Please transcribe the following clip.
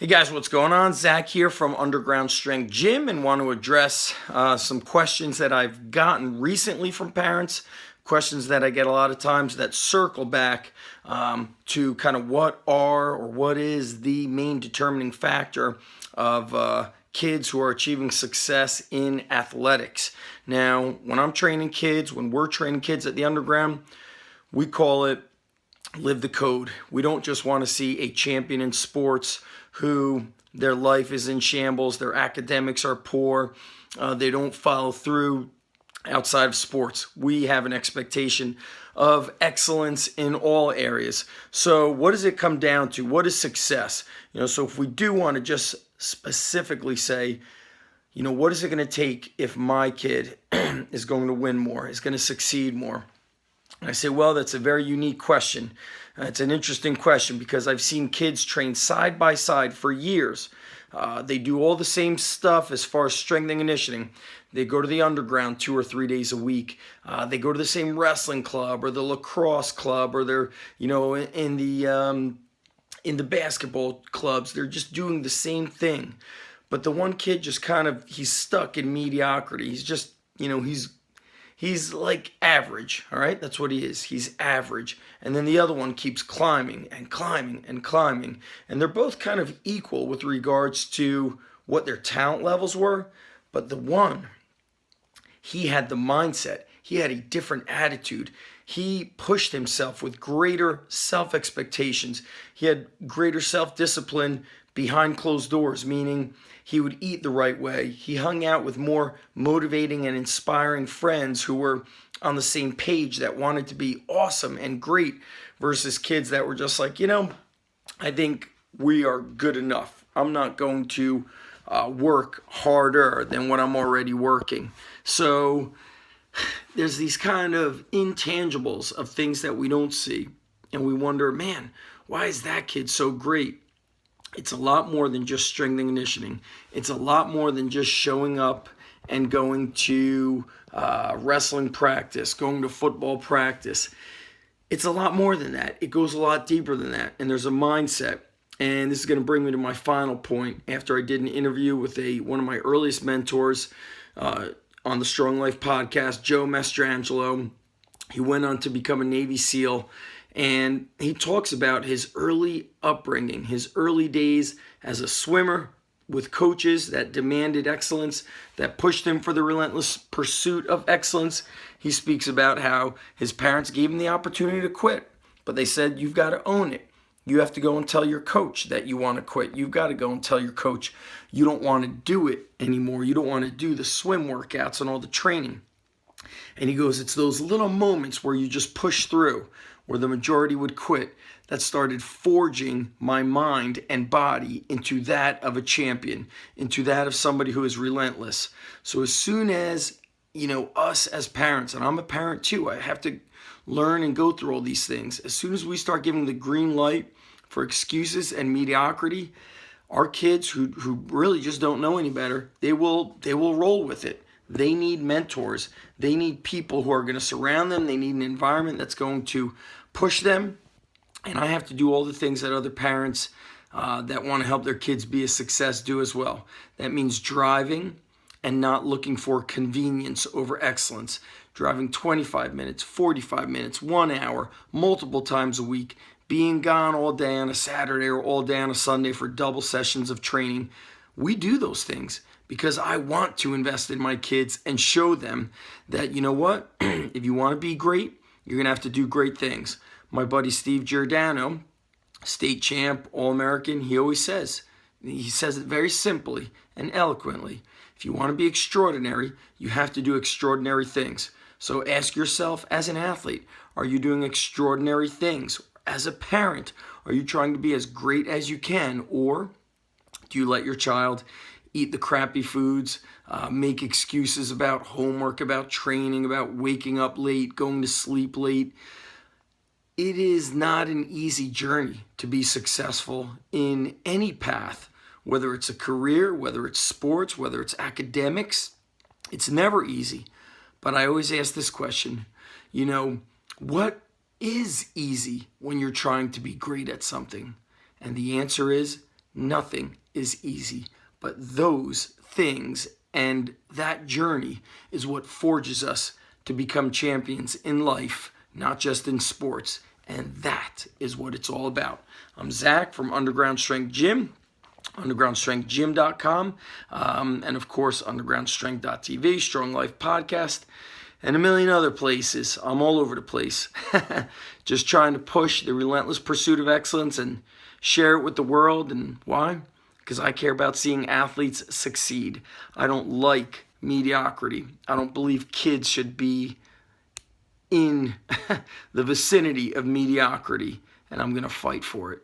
Hey guys, what's going on? Zach here from Underground Strength Gym and want to address some questions that I've gotten recently from parents, questions that I get a lot of times that circle back to kind of what are or what is the main determining factor of kids who are achieving success in athletics. Now, when I'm training kids, when we're training kids at the Underground, we call it live the code. We don't just want to see a champion in sports who their life is in shambles, their academics are poor, they don't follow through outside of sports. We have an expectation of excellence in all areas. So what does it come down to? What is success? So if we do want to just specifically say, what is it going to take if my kid is going to win more, is going to succeed more? And I say, well, that's a very unique question. It's an interesting question because I've seen kids train side by side for years. They do all the same stuff as far as strength and conditioning. They go to the Underground 2 or 3 days a week. They go to the same wrestling club or the lacrosse club, or they're, in the basketball clubs. They're just doing the same thing. But the one kid just he's stuck in mediocrity. He's just, he's like average, all right? That's what he is. He's average. And then the other one keeps climbing and climbing and climbing. And they're both kind of equal with regards to what their talent levels were. But the one, he had the mindset. He had a different attitude. He pushed himself with greater self-expectations. He had greater self-discipline behind closed doors, meaning he would eat the right way. He hung out with more motivating and inspiring friends who were on the same page, that wanted to be awesome and great, versus kids that were just like, I think we are good enough. I'm not going to work harder than what I'm already working. So there's these kind of intangibles of things that we don't see. And we wonder, man, why is that kid so great? It's a lot more than just strength and conditioning. It's a lot more than just showing up and going to wrestling practice, going to football practice. It's a lot more than that. It goes a lot deeper than that. And there's a mindset. And this is going to bring me to my final point. After I did an interview with one of my earliest mentors on the Strong Life podcast, Joe Mastrangelo. He went on to become a Navy SEAL. And he talks about his early upbringing, his early days as a swimmer with coaches that demanded excellence, that pushed him for the relentless pursuit of excellence. He speaks about how his parents gave him the opportunity to quit, but they said, you've got to own it. You have to go and tell your coach that you want to quit. You've got to go and tell your coach you don't want to do it anymore. You don't want to do the swim workouts and all the training. And he goes, it's those little moments where you just push through, where the majority would quit, that started forging my mind and body into that of a champion, into that of somebody who is relentless. So as soon as, us as parents, and I'm a parent too, I have to learn and go through all these things. As soon as we start giving the green light for excuses and mediocrity, our kids who really just don't know any better, they will roll with it. They need mentors. They need people who are going to surround them. They need an environment that's going to push them. And I have to do all the things that other parents that want to help their kids be a success do as well. That means driving and not looking for convenience over excellence. Driving 25 minutes, 45 minutes, 1 hour, multiple times a week. Being gone all day on a Saturday or all day on a Sunday for double sessions of training. We do those things because I want to invest in my kids and show them that, if you want to be great, you're going to have to do great things. My buddy Steve Giordano, state champ, All-American, he always says it very simply and eloquently. If you want to be extraordinary, you have to do extraordinary things. So ask yourself as an athlete, are you doing extraordinary things? As a parent, are you trying to be as great as you can? Or do you let your child eat the crappy foods, make excuses about homework, about training, about waking up late, going to sleep late? It is not an easy journey to be successful in any path, whether it's a career, whether it's sports, whether it's academics. It's never easy. But I always ask this question, what is easy when you're trying to be great at something? And the answer is Nothing is easy, but those things and that journey is what forges us to become champions in life, not just in sports. And that is what it's all about. I'm Zach from Underground Strength Gym, undergroundstrengthgym.com, and of course, undergroundstrength.tv, Strong Life Podcast, and a million other places. I'm all over the place. Just trying to push the relentless pursuit of excellence and share it with the world. And why? Because I care about seeing athletes succeed. I don't like mediocrity. I don't believe kids should be in the vicinity of mediocrity, and I'm going to fight for it.